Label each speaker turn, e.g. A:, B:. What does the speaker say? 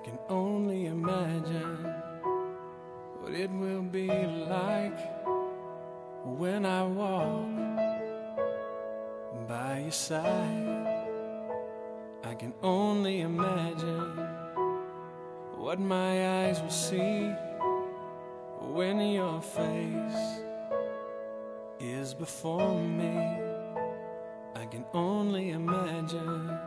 A: can only imagine what it will be like when I walk by your side. I can only imagine what my eyes will see when your face is before me. I can only imagine